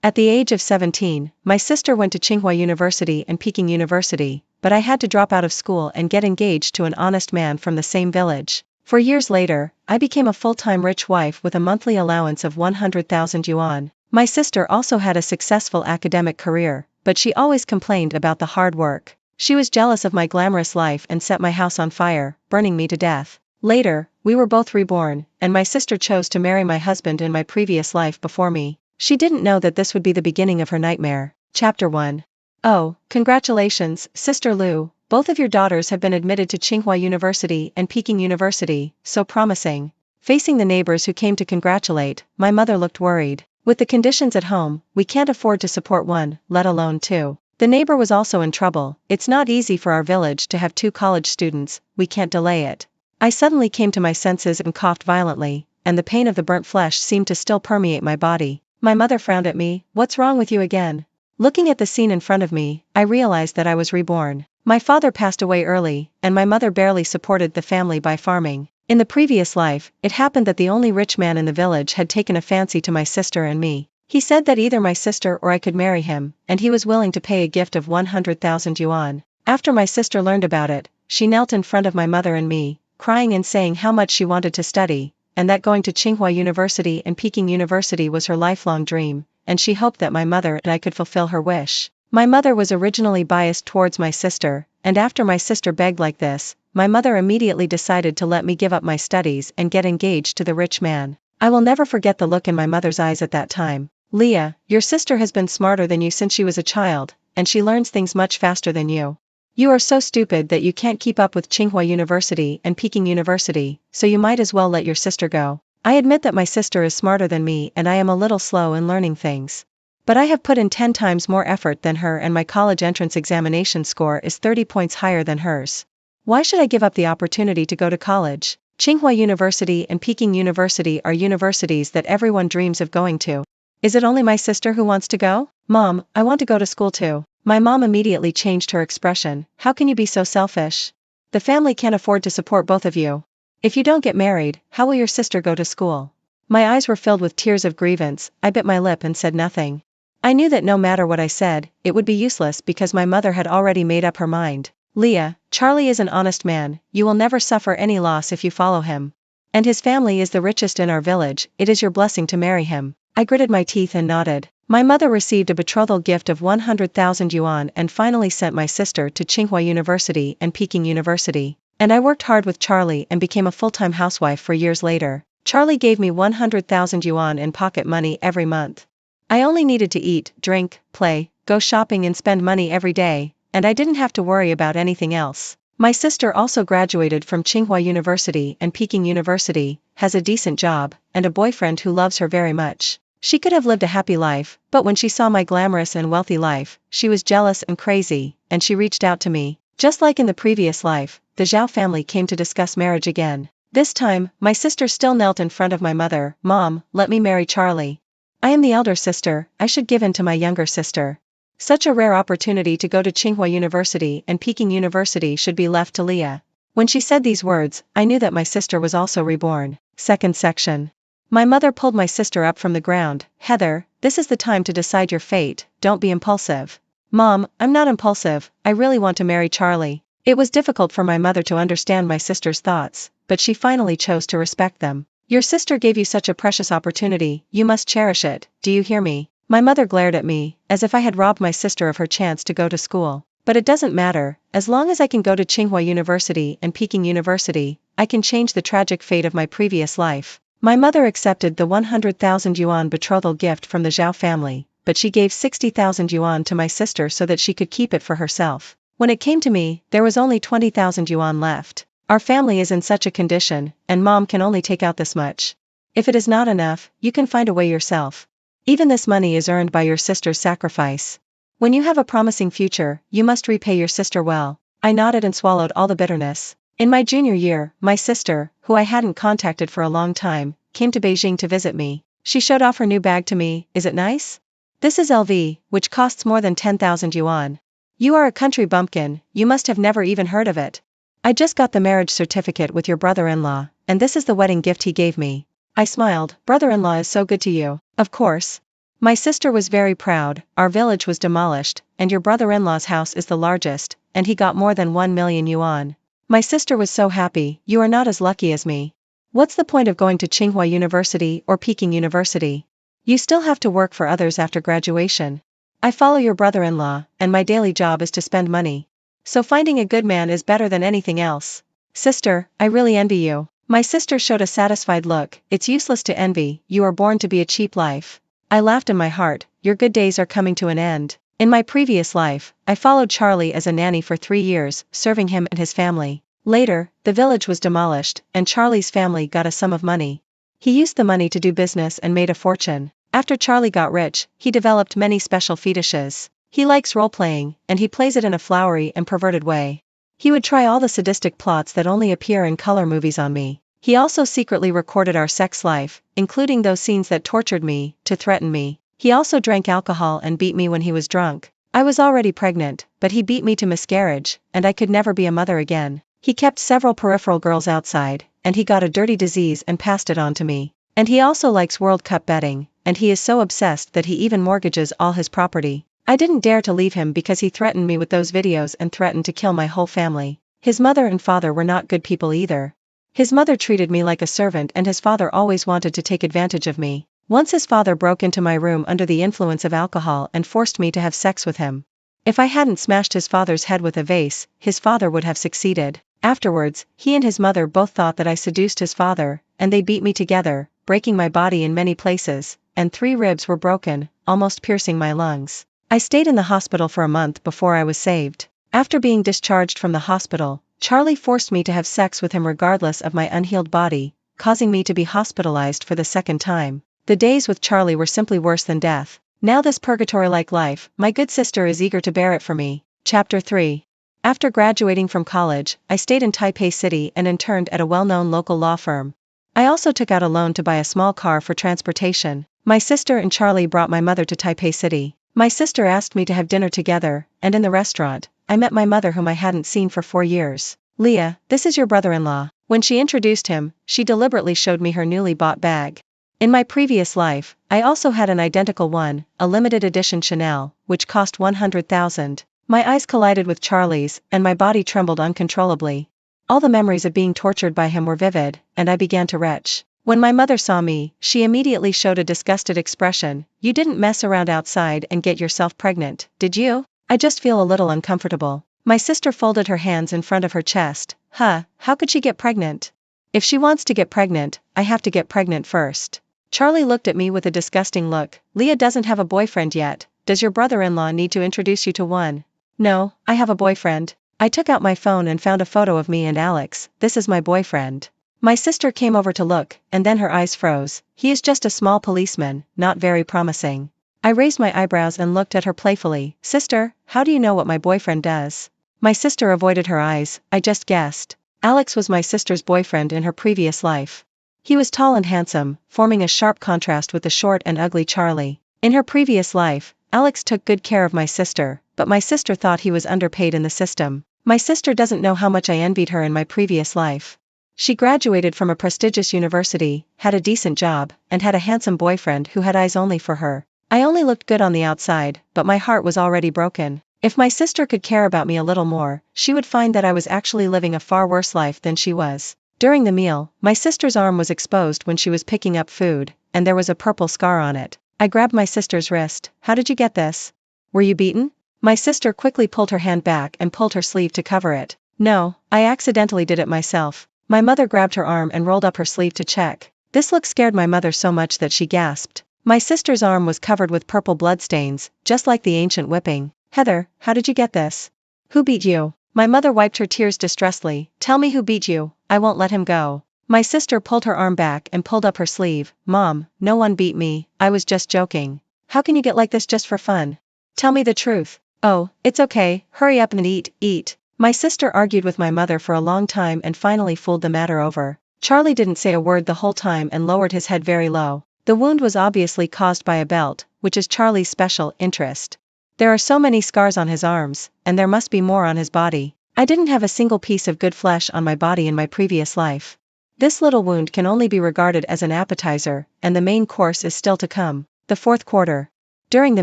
At the age of 17, my sister went to Tsinghua University and Peking University, but I had to drop out of school and get engaged to an honest man from the same village. 4 years later, I became a full-time rich wife with a monthly allowance of 100,000 yuan. My sister also had a successful academic career, but she always complained about the hard work. She was jealous of my glamorous life and set my house on fire, burning me to death. Later, we were both reborn, and my sister chose to marry my husband in my previous life before me. She didn't know that this would be the beginning of her nightmare. Chapter 1. Oh, congratulations, Sister Lu, both of your daughters have been admitted to Tsinghua University and Peking University, so promising. Facing the neighbors who came to congratulate, my mother looked worried. With the conditions at home, we can't afford to support one, let alone two. The neighbor was also in trouble. It's not easy for our village to have 2 college students, we can't delay it. I suddenly came to my senses and coughed violently, and the pain of the burnt flesh seemed to still permeate my body. My mother frowned at me. What's wrong with you again? Looking at the scene in front of me, I realized that I was reborn. My father passed away early, and my mother barely supported the family by farming. In the previous life, it happened that the only rich man in the village had taken a fancy to my sister and me. He said that either my sister or I could marry him, and he was willing to pay a gift of 100,000 yuan. After my sister learned about it, she knelt in front of my mother and me, crying and saying how much she wanted to study, and that going to Tsinghua University and Peking University was her lifelong dream, and she hoped that my mother and I could fulfill her wish. My mother was originally biased towards my sister, and after my sister begged like this, my mother immediately decided to let me give up my studies and get engaged to the rich man. I will never forget the look in my mother's eyes at that time. Leah, your sister has been smarter than you since she was a child, and she learns things much faster than you. You are so stupid that you can't keep up with Tsinghua University and Peking University, so you might as well let your sister go. I admit that my sister is smarter than me and I am a little slow in learning things. But I have put in 10 times more effort than her and my college entrance examination score is 30 points higher than hers. Why should I give up the opportunity to go to college? Tsinghua University and Peking University are universities that everyone dreams of going to. Is it only my sister who wants to go? Mom, I want to go to school too. My mom immediately changed her expression. How can you be so selfish? The family can't afford to support both of you. If you don't get married, how will your sister go to school? My eyes were filled with tears of grievance. I bit my lip and said nothing. I knew that no matter what I said, it would be useless because my mother had already made up her mind. Leah, Charlie is an honest man, you will never suffer any loss if you follow him. And his family is the richest in our village, it is your blessing to marry him. I gritted my teeth and nodded. My mother received a betrothal gift of 100,000 yuan and finally sent my sister to Tsinghua University and Peking University. And I worked hard with Charlie and became a full-time housewife for years later. Charlie gave me 100,000 yuan in pocket money every month. I only needed to eat, drink, play, go shopping and spend money every day, and I didn't have to worry about anything else. My sister also graduated from Tsinghua University and Peking University, has a decent job, and a boyfriend who loves her very much. She could have lived a happy life, but when she saw my glamorous and wealthy life, she was jealous and crazy, and she reached out to me. Just like in the previous life, the Zhao family came to discuss marriage again. This time, my sister still knelt in front of my mother. Mom, let me marry Charlie. I am the elder sister, I should give in to my younger sister. Such a rare opportunity to go to Tsinghua University and Peking University should be left to Leah. When she said these words, I knew that my sister was also reborn. Second section. My mother pulled my sister up from the ground. Heather, this is the time to decide your fate, don't be impulsive. Mom, I'm not impulsive, I really want to marry Charlie. It was difficult for my mother to understand my sister's thoughts, but she finally chose to respect them. Your sister gave you such a precious opportunity, you must cherish it, do you hear me? My mother glared at me, as if I had robbed my sister of her chance to go to school. But it doesn't matter, as long as I can go to Tsinghua University and Peking University, I can change the tragic fate of my previous life. My mother accepted the 100,000 yuan betrothal gift from the Zhao family, but she gave 60,000 yuan to my sister so that she could keep it for herself. When it came to me, there was only 20,000 yuan left. Our family is in such a condition, and Mom can only take out this much. If it is not enough, you can find a way yourself. Even this money is earned by your sister's sacrifice. When you have a promising future, you must repay your sister well. I nodded and swallowed all the bitterness. In my junior year, my sister, who I hadn't contacted for a long time, came to Beijing to visit me. She showed off her new bag to me. Is it nice? This is LV, which costs more than 10,000 yuan. You are a country bumpkin, you must have never even heard of it. I just got the marriage certificate with your brother-in-law, and this is the wedding gift he gave me. I smiled. Brother-in-law is so good to you. Of course. My sister was very proud. Our village was demolished, and your brother-in-law's house is the largest, and he got more than 1 million yuan. My sister was so happy. You are not as lucky as me. What's the point of going to Tsinghua University or Peking University? You still have to work for others after graduation. I follow your brother-in-law, and my daily job is to spend money. So finding a good man is better than anything else. Sister, I really envy you. My sister showed a satisfied look. It's useless to envy, you are born to be a cheap life. I laughed in my heart, your good days are coming to an end. In my previous life, I followed Charlie as a nanny for 3 years, serving him and his family. Later, the village was demolished, and Charlie's family got a sum of money. He used the money to do business and made a fortune. After Charlie got rich, he developed many special fetishes. He likes role-playing, and he plays it in a flowery and perverted way. He would try all the sadistic plots that only appear in color movies on me. He also secretly recorded our sex life, including those scenes that tortured me, to threaten me. He also drank alcohol and beat me when he was drunk. I was already pregnant, but he beat me to miscarriage, and I could never be a mother again. He kept several peripheral girls outside, and he got a dirty disease and passed it on to me. And he also likes World Cup betting, and he is so obsessed that he even mortgages all his property. I didn't dare to leave him because he threatened me with those videos and threatened to kill my whole family. His mother and father were not good people either. His mother treated me like a servant and his father always wanted to take advantage of me. Once his father broke into my room under the influence of alcohol and forced me to have sex with him. If I hadn't smashed his father's head with a vase, his father would have succeeded. Afterwards, he and his mother both thought that I seduced his father, and they beat me together, breaking my body in many places, and 3 ribs were broken, almost piercing my lungs. I stayed in the hospital for a month before I was saved. After being discharged from the hospital, Charlie forced me to have sex with him regardless of my unhealed body, causing me to be hospitalized for the 2nd time. The days with Charlie were simply worse than death. Now this purgatory-like life, my good sister is eager to bear it for me. Chapter 3. After graduating from college, I stayed in Taipei City and interned at a well-known local law firm. I also took out a loan to buy a small car for transportation. My sister and Charlie brought my mother to Taipei City. My sister asked me to have dinner together, and in the restaurant, I met my mother whom I hadn't seen for 4 years. Leah, this is your brother-in-law. When she introduced him, she deliberately showed me her newly bought bag. In my previous life, I also had an identical one, a limited edition Chanel, which cost 100,000. My eyes collided with Charlie's, and my body trembled uncontrollably. All the memories of being tortured by him were vivid, and I began to retch. When my mother saw me, she immediately showed a disgusted expression. You didn't mess around outside and get yourself pregnant, did you? I just feel a little uncomfortable. My sister folded her hands in front of her chest. How could she get pregnant? If she wants to get pregnant, I have to get pregnant first. Charlie looked at me with a disgusting look. Leah doesn't have a boyfriend yet. Does your brother-in-law need to introduce you to one? No, I have a boyfriend. I took out my phone and found a photo of me and Alex. This is my boyfriend. My sister came over to look, and then her eyes froze. He is just a small policeman, not very promising. I raised my eyebrows and looked at her playfully. Sister, how do you know what my boyfriend does? My sister avoided her eyes. I just guessed. Alex was my sister's boyfriend in her previous life. He was tall and handsome, forming a sharp contrast with the short and ugly Charlie. In her previous life, Alex took good care of my sister, but my sister thought he was underpaid in the system. My sister doesn't know how much I envied her in my previous life. She graduated from a prestigious university, had a decent job, and had a handsome boyfriend who had eyes only for her. I only looked good on the outside, but my heart was already broken. If my sister could care about me a little more, she would find that I was actually living a far worse life than she was. During the meal, my sister's arm was exposed when she was picking up food, and there was a purple scar on it. I grabbed my sister's wrist. How did you get this? Were you beaten? My sister quickly pulled her hand back and pulled her sleeve to cover it. No, I accidentally did it myself. My mother grabbed her arm and rolled up her sleeve to check. This look scared my mother so much that she gasped. My sister's arm was covered with purple bloodstains, just like the ancient whipping. Heather, how did you get this? Who beat you? My mother wiped her tears distressfully. Tell me who beat you, I won't let him go. My sister pulled her arm back and pulled up her sleeve. Mom, no one beat me, I was just joking. How can you get like this just for fun? Tell me the truth. Oh, it's okay, hurry up and eat. My sister argued with my mother for a long time and finally fooled the matter over. Charlie didn't say a word the whole time and lowered his head very low. The wound was obviously caused by a belt, which is Charlie's special interest. There are so many scars on his arms, and there must be more on his body. I didn't have a single piece of good flesh on my body in my previous life. This little wound can only be regarded as an appetizer, and the main course is still to come. The fourth quarter. During the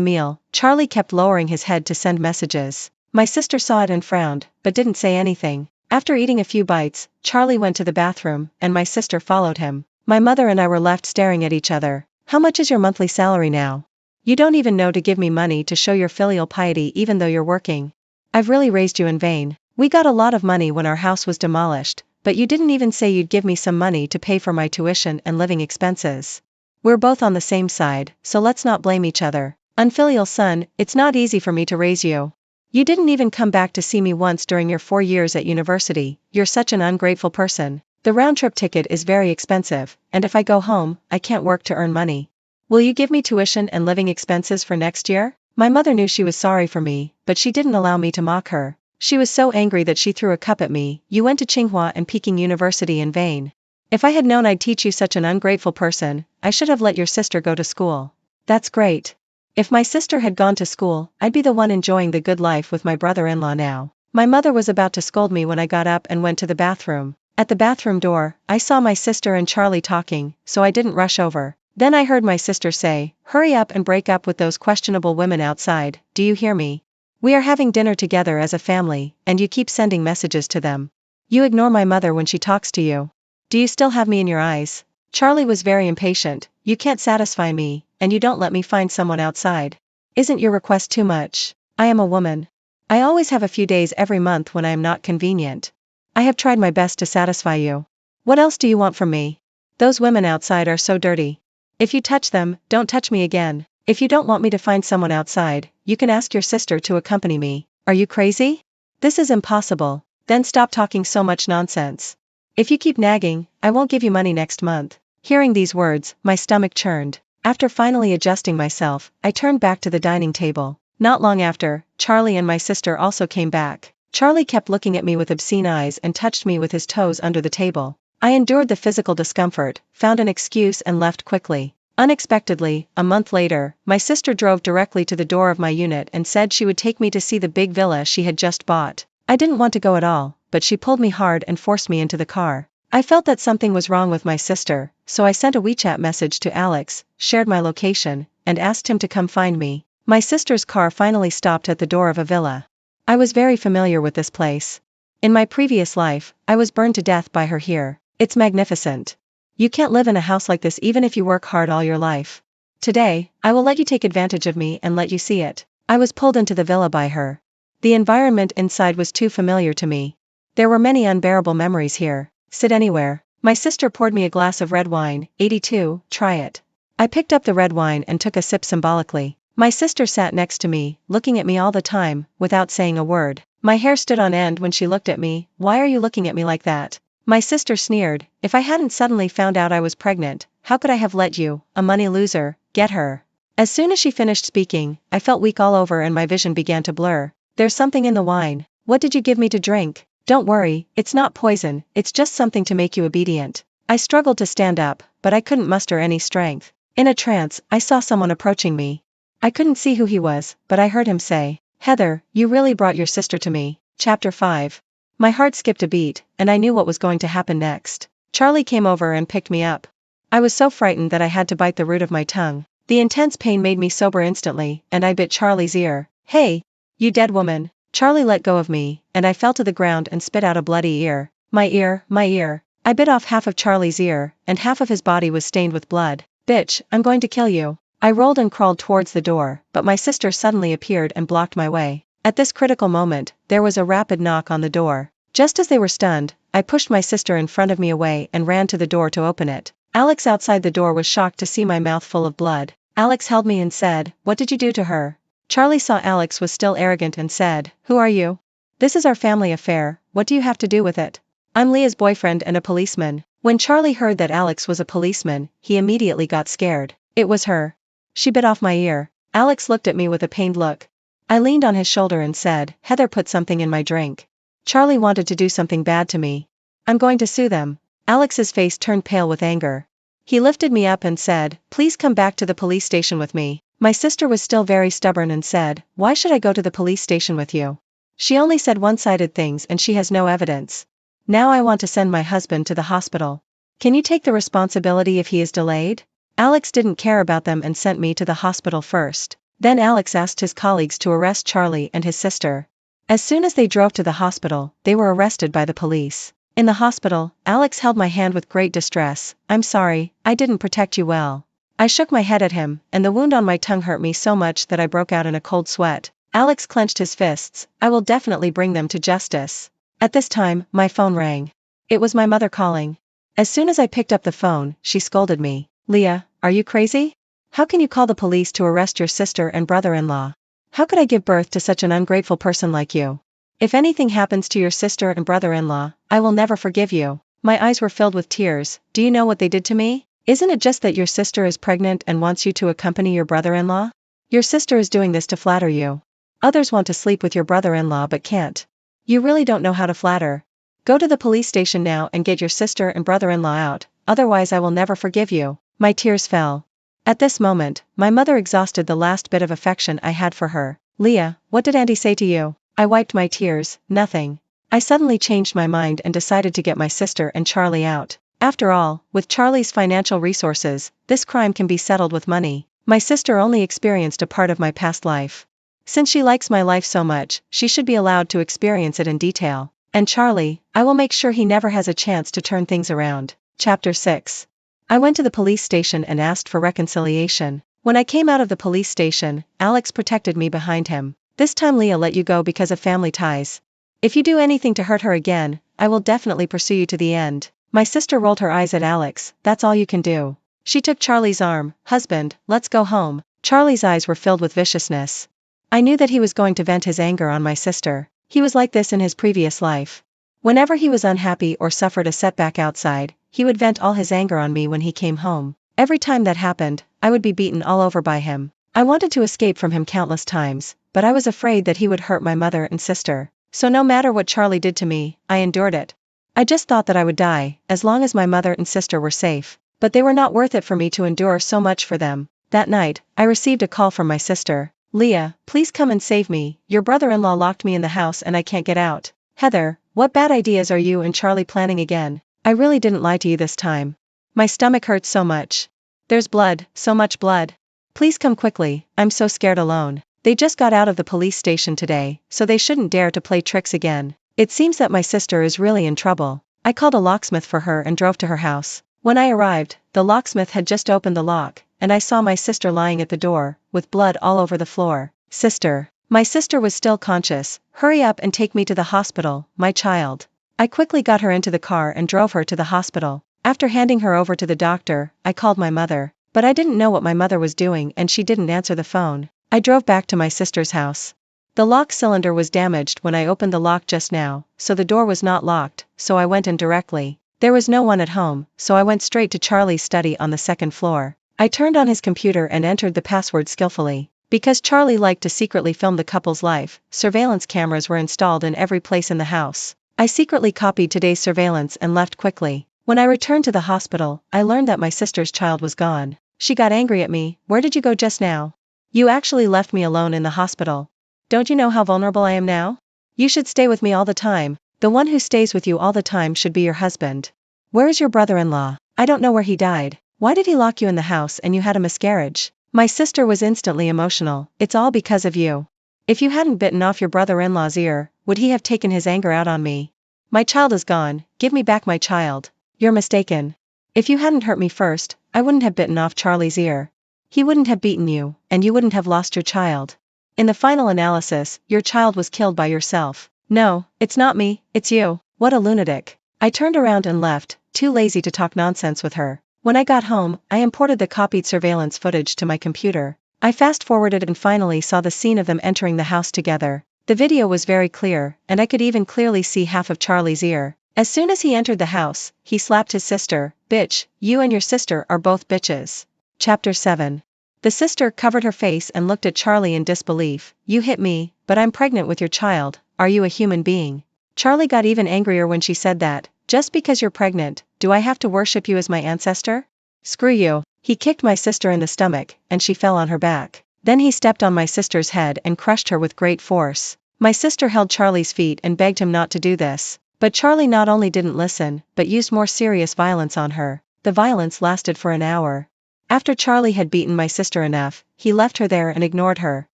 meal, Charlie kept lowering his head to send messages. My sister saw it and frowned, but didn't say anything. After eating a few bites, Charlie went to the bathroom, and my sister followed him. My mother and I were left staring at each other. How much is your monthly salary now? You don't even know to give me money to show your filial piety even though you're working. I've really raised you in vain. We got a lot of money when our house was demolished, but you didn't even say you'd give me some money to pay for my tuition and living expenses. We're both on the same side, so let's not blame each other. Unfilial son, it's not easy for me to raise you. You didn't even come back to see me once during your 4 years at university. You're such an ungrateful person. The round-trip ticket is very expensive, and if I go home, I can't work to earn money. Will you give me tuition and living expenses for next year? My mother knew she was sorry for me, but she didn't allow me to mock her. She was so angry that she threw a cup at me. You went to Tsinghua and Peking University in vain. If I had known I'd teach you such an ungrateful person, I should have let your sister go to school. That's great. If my sister had gone to school, I'd be the one enjoying the good life with my brother-in-law now. My mother was about to scold me when I got up and went to the bathroom. At the bathroom door, I saw my sister and Charlie talking, so I didn't rush over. Then I heard my sister say, "Hurry up and break up with those questionable women outside, do you hear me? We are having dinner together as a family, and you keep sending messages to them. You ignore my mother when she talks to you. Do you still have me in your eyes?" Charlie was very impatient. "You can't satisfy me, and you don't let me find someone outside. Isn't your request too much? I am a woman. I always have a few days every month when I am not convenient. I have tried my best to satisfy you. What else do you want from me? Those women outside are so dirty. If you touch them, don't touch me again. If you don't want me to find someone outside, you can ask your sister to accompany me. Are you crazy? This is impossible. Then stop talking so much nonsense. If you keep nagging, I won't give you money next month." Hearing these words, my stomach churned. After finally adjusting myself, I turned back to the dining table. Not long after, Charlie and my sister also came back. Charlie kept looking at me with obscene eyes and touched me with his toes under the table. I endured the physical discomfort, found an excuse and left quickly. Unexpectedly, a month later, my sister drove directly to the door of my unit and said she would take me to see the big villa she had just bought. I didn't want to go at all, but she pulled me hard and forced me into the car. I felt that something was wrong with my sister, so I sent a WeChat message to Alex, shared my location, and asked him to come find me. My sister's car finally stopped at the door of a villa. I was very familiar with this place. In my previous life, I was burned to death by her here. It's magnificent. You can't live in a house like this even if you work hard all your life. Today, I will let you take advantage of me and let you see it. I was pulled into the villa by her. The environment inside was too familiar to me. There were many unbearable memories here. Sit anywhere. My sister poured me a glass of red wine. 82, try it. I picked up the red wine and took a sip symbolically. My sister sat next to me, looking at me all the time, without saying a word. My hair stood on end when she looked at me. "Why are you looking at me like that?" My sister sneered. "If I hadn't suddenly found out I was pregnant, how could I have let you, a money loser, get her?" As soon as she finished speaking, I felt weak all over and my vision began to blur. "There's something in the wine. What did you give me to drink?" "Don't worry, it's not poison, it's just something to make you obedient." I struggled to stand up, but I couldn't muster any strength. In a trance, I saw someone approaching me. I couldn't see who he was, but I heard him say, "Heather, you really brought your sister to me." Chapter 5. My heart skipped a beat, and I knew what was going to happen next. Charlie came over and picked me up. I was so frightened that I had to bite the root of my tongue. The intense pain made me sober instantly, and I bit Charlie's ear. "Hey! You dead woman!" Charlie let go of me, and I fell to the ground and spit out a bloody ear. My ear, my ear. I bit off half of Charlie's ear, and half of his body was stained with blood. "Bitch, I'm going to kill you." I rolled and crawled towards the door, but my sister suddenly appeared and blocked my way. At this critical moment, there was a rapid knock on the door. Just as they were stunned, I pushed my sister in front of me away and ran to the door to open it. Alex outside the door was shocked to see my mouth full of blood. Alex held me and said, "What did you do to her?" Charlie saw Alex was still arrogant and said, "Who are you? This is our family affair, what do you have to do with it?" "I'm Leah's boyfriend and a policeman." When Charlie heard that Alex was a policeman, he immediately got scared. It was her. She bit off my ear. Alex looked at me with a pained look. I leaned on his shoulder and said, "Heather put something in my drink. Charlie wanted to do something bad to me. I'm going to sue them." Alex's face turned pale with anger. He lifted me up and said, "Please come back to the police station with me." My sister was still very stubborn and said, "Why should I go to the police station with you? She only said one-sided things and she has no evidence. Now I want to send my husband to the hospital. Can you take the responsibility if he is delayed?" Alex didn't care about them and sent me to the hospital first. Then Alex asked his colleagues to arrest Charlie and his sister. As soon as they drove to the hospital, they were arrested by the police. In the hospital, Alex held my hand with great distress. "I'm sorry, I didn't protect you well." I shook my head at him, and the wound on my tongue hurt me so much that I broke out in a cold sweat. Alex clenched his fists. "I will definitely bring them to justice." At this time, my phone rang. It was my mother calling. As soon as I picked up the phone, she scolded me. "Leah, are you crazy? How can you call the police to arrest your sister and brother-in-law? How could I give birth to such an ungrateful person like you? If anything happens to your sister and brother-in-law, I will never forgive you." My eyes were filled with tears. "Do you know what they did to me? Isn't it just that your sister is pregnant and wants you to accompany your brother-in-law? Your sister is doing this to flatter you. Others want to sleep with your brother-in-law but can't. You really don't know how to flatter. Go to the police station now and get your sister and brother-in-law out, otherwise I will never forgive you." My tears fell. At this moment, my mother exhausted the last bit of affection I had for her. "Leah, what did Auntie say to you?" I wiped my tears. "Nothing. I suddenly changed my mind and decided to get my sister and Charlie out. After all, with Charlie's financial resources, this crime can be settled with money. My sister only experienced a part of my past life. Since she likes my life so much, she should be allowed to experience it in detail. And Charlie, I will make sure he never has a chance to turn things around." Chapter 6. I went to the police station and asked for reconciliation. When I came out of the police station, Alex protected me behind him. "This time Leah let you go because of family ties. If you do anything to hurt her again, I will definitely pursue you to the end." My sister rolled her eyes at Alex. "That's all you can do." She took Charlie's arm. "Husband, let's go home." Charlie's eyes were filled with viciousness. I knew that he was going to vent his anger on my sister. He was like this in his previous life. Whenever he was unhappy or suffered a setback outside, he would vent all his anger on me when he came home. Every time that happened, I would be beaten all over by him. I wanted to escape from him countless times, but I was afraid that he would hurt my mother and sister. So no matter what Charlie did to me, I endured it. I just thought that I would die, as long as my mother and sister were safe. But they were not worth it for me to endure so much for them. That night, I received a call from my sister. "Leah, please come and save me. Your brother-in-law locked me in the house and I can't get out." "Heather, what bad ideas are you and Charlie planning again? I really didn't lie to you this time. My stomach hurts so much. There's blood, so much blood. Please come quickly, I'm so scared alone." They just got out of the police station today, so they shouldn't dare to play tricks again. It seems that my sister is really in trouble. I called a locksmith for her and drove to her house. When I arrived, the locksmith had just opened the lock, and I saw my sister lying at the door, with blood all over the floor. "Sister." My sister was still conscious. "Hurry up and take me to the hospital, my child." I quickly got her into the car and drove her to the hospital. After handing her over to the doctor, I called my mother. But I didn't know what my mother was doing and she didn't answer the phone. I drove back to my sister's house. The lock cylinder was damaged when I opened the lock just now, so the door was not locked, so I went in directly. There was no one at home, so I went straight to Charlie's study on the second floor. I turned on his computer and entered the password skillfully. Because Charlie liked to secretly film the couple's life, surveillance cameras were installed in every place in the house. I secretly copied today's surveillance and left quickly. When I returned to the hospital, I learned that my sister's child was gone. She got angry at me. "Where did you go just now? You actually left me alone in the hospital. Don't you know how vulnerable I am now? You should stay with me all the time. The one who stays with you all the time should be your husband. Where is your brother-in-law? I don't know where he died. Why did he lock you in the house and you had a miscarriage?" My sister was instantly emotional. "It's all because of you. If you hadn't bitten off your brother-in-law's ear, would he have taken his anger out on me? My child is gone, give me back my child." "You're mistaken. If you hadn't hurt me first, I wouldn't have bitten off Charlie's ear. He wouldn't have beaten you, and you wouldn't have lost your child. In the final analysis, your child was killed by yourself." "No, it's not me, it's you." What a lunatic. I turned around and left, too lazy to talk nonsense with her. When I got home, I imported the copied surveillance footage to my computer. I fast-forwarded and finally saw the scene of them entering the house together. The video was very clear, and I could even clearly see half of Charlie's ear. As soon as he entered the house, he slapped his sister. "Bitch, you and your sister are both bitches." Chapter 7. The sister covered her face and looked at Charlie in disbelief. "You hit me, but I'm pregnant with your child. Are you a human being?" Charlie got even angrier when she said that. "Just because you're pregnant, do I have to worship you as my ancestor? Screw you." He kicked my sister in the stomach, and she fell on her back. Then he stepped on my sister's head and crushed her with great force. My sister held Charlie's feet and begged him not to do this. But Charlie not only didn't listen, but used more serious violence on her. The violence lasted for an hour. After Charlie had beaten my sister enough, he left her there and ignored her.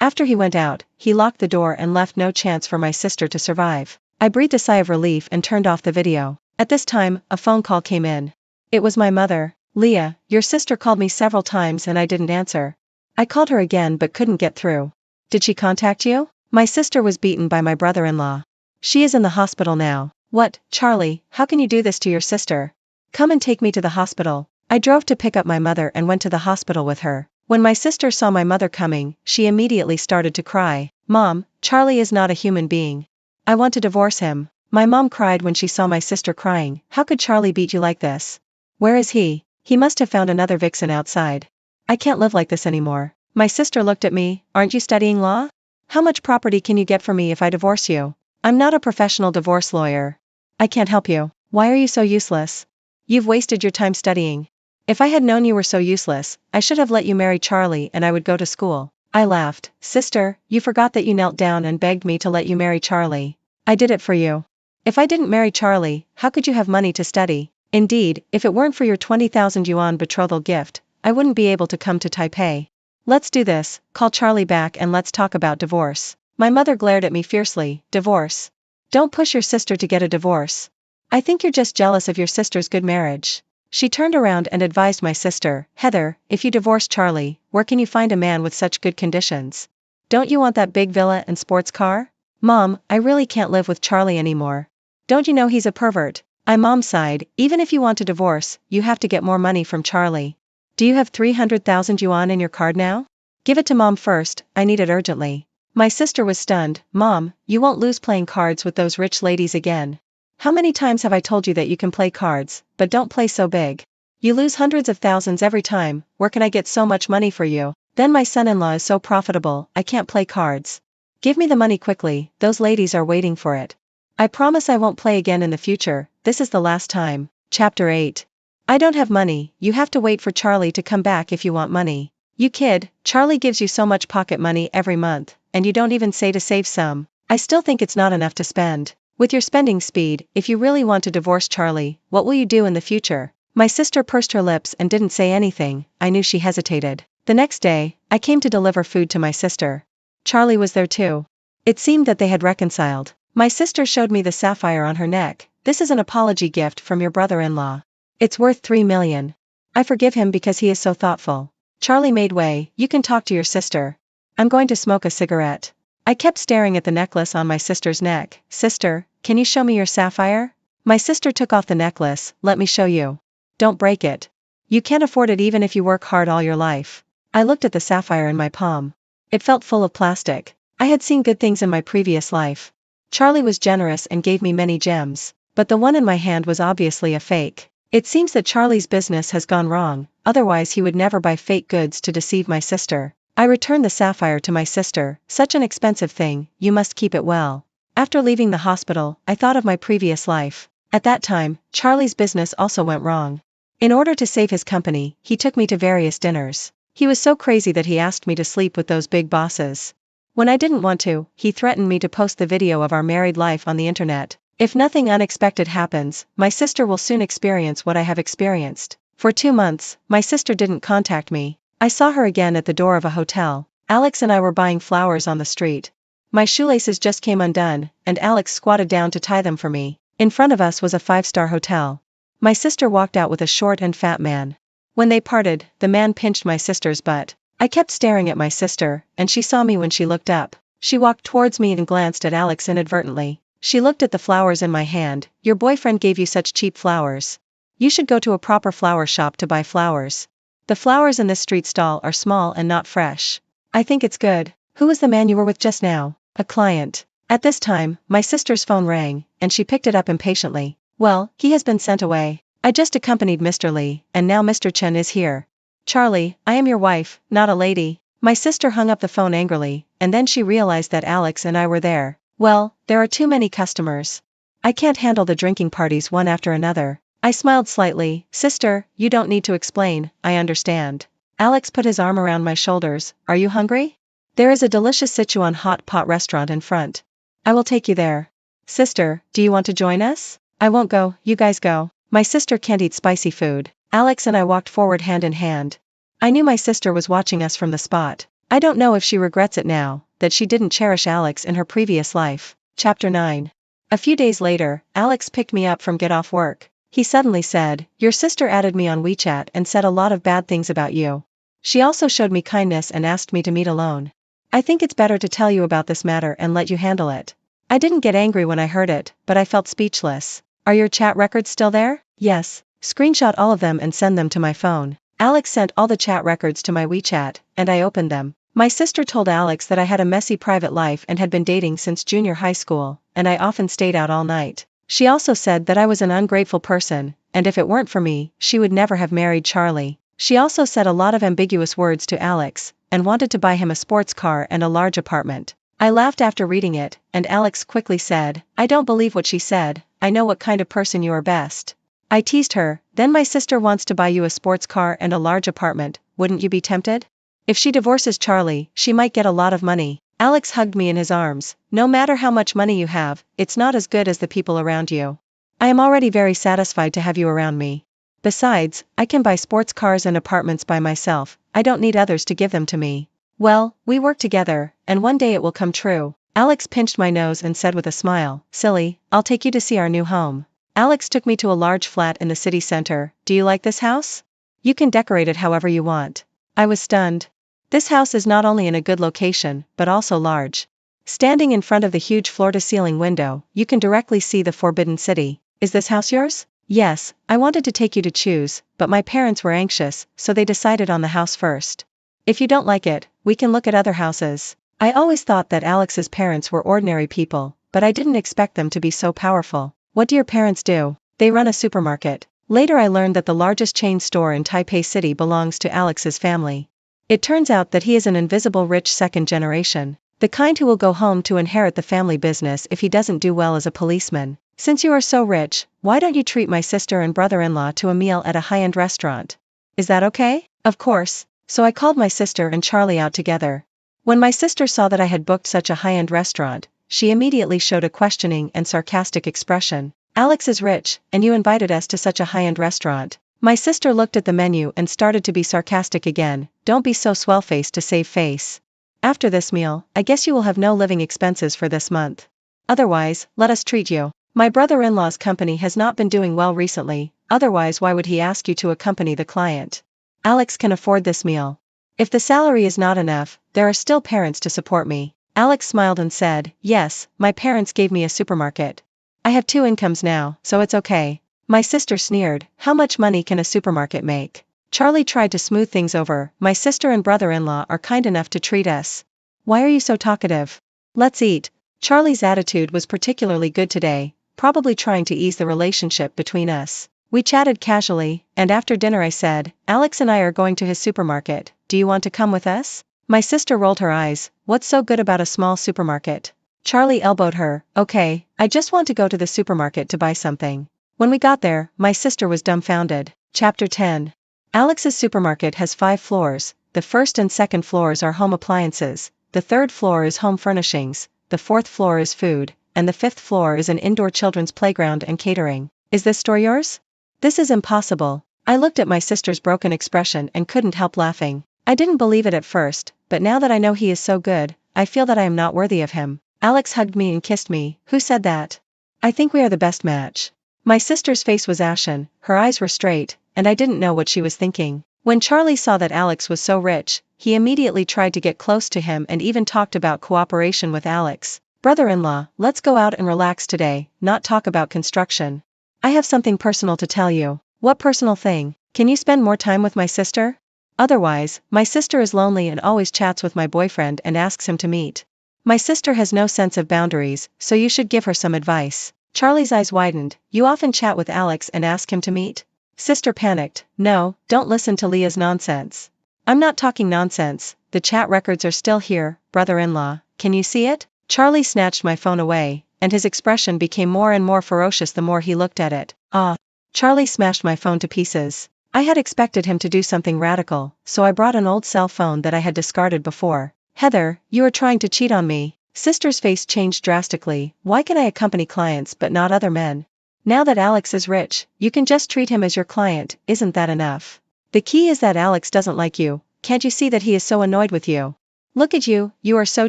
After he went out, he locked the door and left no chance for my sister to survive. I breathed a sigh of relief and turned off the video. At this time, a phone call came in. It was my mother. Leah, your sister called me several times and I didn't answer. I called her again but couldn't get through. Did she contact you? My sister was beaten by my brother-in-law. She is in the hospital now. What, Charlie, how can you do this to your sister? Come and take me to the hospital. I drove to pick up my mother and went to the hospital with her. When my sister saw my mother coming, she immediately started to cry. Mom, Charlie is not a human being. I want to divorce him. My mom cried when she saw my sister crying. How could Charlie beat you like this? Where is he? He must have found another vixen outside. I can't live like this anymore. My sister looked at me. Aren't you studying law? How much property can you get for me if I divorce you? I'm not a professional divorce lawyer. I can't help you. Why are you so useless? You've wasted your time studying. If I had known you were so useless, I should have let you marry Charlie and I would go to school. I laughed. Sister, you forgot that you knelt down and begged me to let you marry Charlie. I did it for you. If I didn't marry Charlie, how could you have money to study? Indeed, if it weren't for your 20,000 yuan betrothal gift, I wouldn't be able to come to Taipei. Let's do this, call Charlie back and let's talk about divorce. My mother glared at me fiercely. Divorce? Don't push your sister to get a divorce. I think you're just jealous of your sister's good marriage. She turned around and advised my sister, Heather, if you divorce Charlie, where can you find a man with such good conditions? Don't you want that big villa and sports car? Mom, I really can't live with Charlie anymore. Don't you know he's a pervert? Mom sighed, even if you want to divorce, you have to get more money from Charlie. Do you have 300,000 yuan in your card now? Give it to Mom first, I need it urgently. My sister was stunned. Mom, you won't lose playing cards with those rich ladies again. How many times have I told you that you can play cards, but don't play so big? You lose hundreds of thousands every time. Where can I get so much money for you? Then my son-in-law is so profitable, I can't play cards. Give me the money quickly, those ladies are waiting for it. I promise I won't play again in the future, this is the last time. Chapter 8. I don't have money, you have to wait for Charlie to come back if you want money. You kid, Charlie gives you so much pocket money every month, and you don't even say to save some. I still think it's not enough to spend. With your spending speed, if you really want to divorce Charlie, what will you do in the future? My sister pursed her lips and didn't say anything. I knew she hesitated. The next day, I came to deliver food to my sister. Charlie was there too. It seemed that they had reconciled. My sister showed me the sapphire on her neck. This is an apology gift from your brother-in-law. It's worth 3 million. I forgive him because he is so thoughtful. Charlie made way. You can talk to your sister. I'm going to smoke a cigarette. I kept staring at the necklace on my sister's neck. Sister, can you show me your sapphire? My sister took off the necklace. Let me show you. Don't break it. You can't afford it even if you work hard all your life. I looked at the sapphire in my palm. It felt full of plastic. I had seen good things in my previous life. Charlie was generous and gave me many gems, but the one in my hand was obviously a fake. It seems that Charlie's business has gone wrong, otherwise he would never buy fake goods to deceive my sister. I returned the sapphire to my sister. Such an expensive thing, you must keep it well. After leaving the hospital, I thought of my previous life. At that time, Charlie's business also went wrong. In order to save his company, he took me to various dinners. He was so crazy that he asked me to sleep with those big bosses. When I didn't want to, he threatened me to post the video of our married life on the internet. If nothing unexpected happens, my sister will soon experience what I have experienced. For 2 months, my sister didn't contact me. I saw her again at the door of a hotel. Alex and I were buying flowers on the street. My shoelaces just came undone, and Alex squatted down to tie them for me. In front of us was a 5-star hotel. My sister walked out with a short and fat man. When they parted, the man pinched my sister's butt. I kept staring at my sister, and she saw me when she looked up. She walked towards me and glanced at Alex inadvertently. She looked at the flowers in my hand. Your boyfriend gave you such cheap flowers. You should go to a proper flower shop to buy flowers. The flowers in this street stall are small and not fresh. I think it's good. Who was the man you were with just now? A client. At this time, my sister's phone rang, and she picked it up impatiently. Well, he has been sent away. I just accompanied Mr. Lee, and now Mr. Chen is here. Charlie, I am your wife, not a lady. My sister hung up the phone angrily, and then she realized that Alex and I were there. Well, there are too many customers. I can't handle the drinking parties one after another. I smiled slightly. Sister, you don't need to explain, I understand. Alex put his arm around my shoulders. Are you hungry? There is a delicious Sichuan hot pot restaurant in front. I will take you there. Sister, do you want to join us? I won't go, you guys go. My sister can't eat spicy food. Alex and I walked forward hand in hand. I knew my sister was watching us from the spot. I don't know if she regrets it now, that she didn't cherish Alex in her previous life. Chapter 9. A few days later, Alex picked me up from get off work. He suddenly said, "Your sister added me on WeChat and said a lot of bad things about you. She also showed me kindness and asked me to meet alone. I think it's better to tell you about this matter and let you handle it." I didn't get angry when I heard it, but I felt speechless. "Are your chat records still there?" "Yes." "Screenshot all of them and send them to my phone." Alex sent all the chat records to my WeChat, and I opened them. My sister told Alex that I had a messy private life and had been dating since junior high school, and I often stayed out all night. She also said that I was an ungrateful person, and if it weren't for me, she would never have married Charlie. She also said a lot of ambiguous words to Alex, and wanted to buy him a sports car and a large apartment. I laughed after reading it, and Alex quickly said, "I don't believe what she said, I know what kind of person you are best." I teased her, "Then my sister wants to buy you a sports car and a large apartment, wouldn't you be tempted? If she divorces Charlie, she might get a lot of money." Alex hugged me in his arms. "No matter how much money you have, it's not as good as the people around you. I am already very satisfied to have you around me. Besides, I can buy sports cars and apartments by myself, I don't need others to give them to me. Well, we work together, and one day it will come true." Alex pinched my nose and said with a smile, "Silly, I'll take you to see our new home." Alex took me to a large flat in the city center. "Do you like this house? You can decorate it however you want." I was stunned. This house is not only in a good location, but also large. Standing in front of the huge floor-to-ceiling window, you can directly see the Forbidden City. "Is this house yours?" "Yes, I wanted to take you to choose, but my parents were anxious, so they decided on the house first. If you don't like it, we can look at other houses." I always thought that Alex's parents were ordinary people, but I didn't expect them to be so powerful. "What do your parents do?" "They run a supermarket." Later I learned that the largest chain store in Taipei City belongs to Alex's family. It turns out that he is an invisible rich second generation, the kind who will go home to inherit the family business if he doesn't do well as a policeman. "Since you are so rich, why don't you treat my sister and brother-in-law to a meal at a high-end restaurant? Is that okay?" "Of course." So I called my sister and Charlie out together. When my sister saw that I had booked such a high-end restaurant, she immediately showed a questioning and sarcastic expression. "Alex is rich, and you invited us to such a high-end restaurant." My sister looked at the menu and started to be sarcastic again. "Don't be so swell-faced to save face. After this meal, I guess you will have no living expenses for this month. Otherwise, let us treat you. My brother-in-law's company has not been doing well recently, otherwise why would he ask you to accompany the client? Alex can afford this meal. If the salary is not enough, there are still parents to support me." Alex smiled and said, "Yes, my parents gave me a supermarket. I have 2 incomes now, so it's okay." My sister sneered, "How much money can a supermarket make?" Charlie tried to smooth things over. "My sister and brother-in-law are kind enough to treat us. Why are you so talkative? Let's eat." Charlie's attitude was particularly good today, probably trying to ease the relationship between us. We chatted casually, and after dinner I said, "Alex and I are going to his supermarket, do you want to come with us?" My sister rolled her eyes. "What's so good about a small supermarket?" Charlie elbowed her. "Okay, I just want to go to the supermarket to buy something." When we got there, my sister was dumbfounded. Chapter 10. Alex's supermarket has 5 floors. The first and second floors are home appliances, the third floor is home furnishings, the fourth floor is food, and the fifth floor is an indoor children's playground and catering. "Is this store yours?" "This is impossible." I looked at my sister's broken expression and couldn't help laughing. I didn't believe it at first, but now that I know he is so good, I feel that I am not worthy of him. Alex hugged me and kissed me. "Who said that?" "I think we are the best match." My sister's face was ashen, her eyes were straight, and I didn't know what she was thinking. When Charlie saw that Alex was so rich, he immediately tried to get close to him and even talked about cooperation with Alex. "Brother-in-law, let's go out and relax today, not talk about construction. I have something personal to tell you." "What personal thing? Can you spend more time with my sister?" "Otherwise, my sister is lonely and always chats with my boyfriend and asks him to meet. My sister has no sense of boundaries, so you should give her some advice." Charlie's eyes widened. "You often chat with Alex and ask him to meet?" Sister panicked. "No, don't listen to Leah's nonsense." "I'm not talking nonsense, the chat records are still here, brother-in-law, can you see it?" Charlie snatched my phone away, and his expression became more and more ferocious the more he looked at it. "Ah!" Charlie smashed my phone to pieces. I had expected him to do something radical, so I brought an old cell phone that I had discarded before. "Heather, you are trying to cheat on me." Sister's face changed drastically. "Why can I accompany clients but not other men? Now that Alex is rich, you can just treat him as your client, isn't that enough?" The key is that Alex doesn't like you. Can't you see that he is so annoyed with you? Look at you, you are so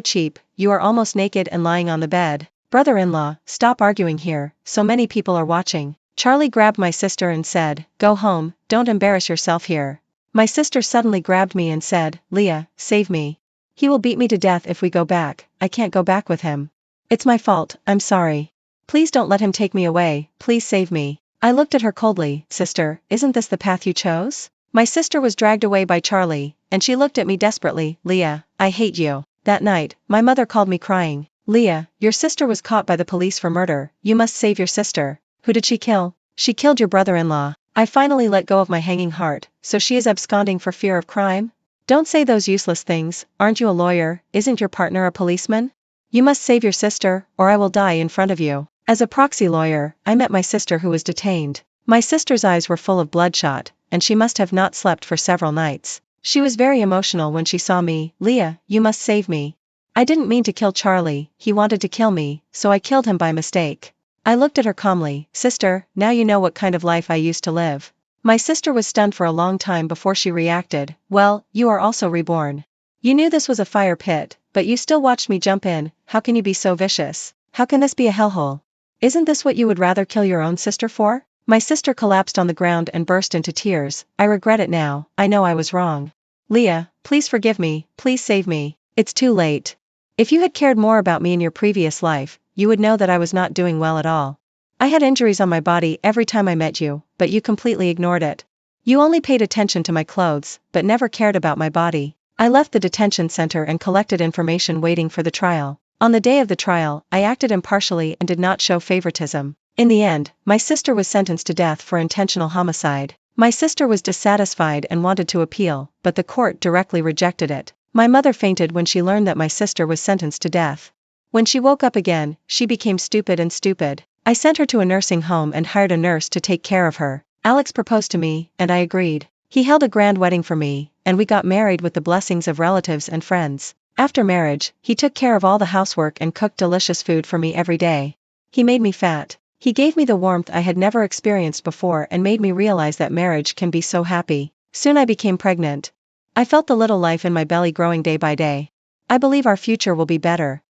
cheap, you are almost naked and lying on the bed. Brother-in-law, stop arguing here, so many people are watching. Charlie grabbed my sister and said, go home, don't embarrass yourself here. My sister suddenly grabbed me and said, Leah, save me. He will beat me to death if we go back, I can't go back with him. It's my fault, I'm sorry. Please don't let him take me away, please save me. I looked at her coldly, sister, isn't this the path you chose? My sister was dragged away by Charlie, and she looked at me desperately, Leah, I hate you. That night, my mother called me crying, Leah, your sister was caught by the police for murder, you must save your sister. Who did she kill? She killed your brother-in-law. I finally let go of my hanging heart, so she is absconding for fear of crime? Don't say those useless things, aren't you a lawyer, isn't your partner a policeman? You must save your sister, or I will die in front of you. As a proxy lawyer, I met my sister who was detained. My sister's eyes were full of bloodshot, and she must have not slept for several nights. She was very emotional when she saw me, Leah, you must save me. I didn't mean to kill Charlie, he wanted to kill me, so I killed him by mistake. I looked at her calmly, sister, now you know what kind of life I used to live. My sister was stunned for a long time before she reacted, well, you are also reborn. You knew this was a fire pit, but you still watched me jump in, how can you be so vicious? How can this be a hellhole? Isn't this what you would rather kill your own sister for? My sister collapsed on the ground and burst into tears, I regret it now, I know I was wrong. Leah, please forgive me, please save me, it's too late. If you had cared more about me in your previous life, you would know that I was not doing well at all. I had injuries on my body every time I met you, but you completely ignored it. You only paid attention to my clothes, but never cared about my body. I left the detention center and collected information waiting for the trial. On the day of the trial, I acted impartially and did not show favoritism. In the end, my sister was sentenced to death for intentional homicide. My sister was dissatisfied and wanted to appeal, but the court directly rejected it. My mother fainted when she learned that my sister was sentenced to death. When she woke up again, she became stupid and stupid. I sent her to a nursing home and hired a nurse to take care of her. Alex proposed to me, and I agreed. He held a grand wedding for me, and we got married with the blessings of relatives and friends. After marriage, he took care of all the housework and cooked delicious food for me every day. He made me fat. He gave me the warmth I had never experienced before and made me realize that marriage can be so happy. Soon I became pregnant. I felt the little life in my belly growing day by day. I believe our future will be better.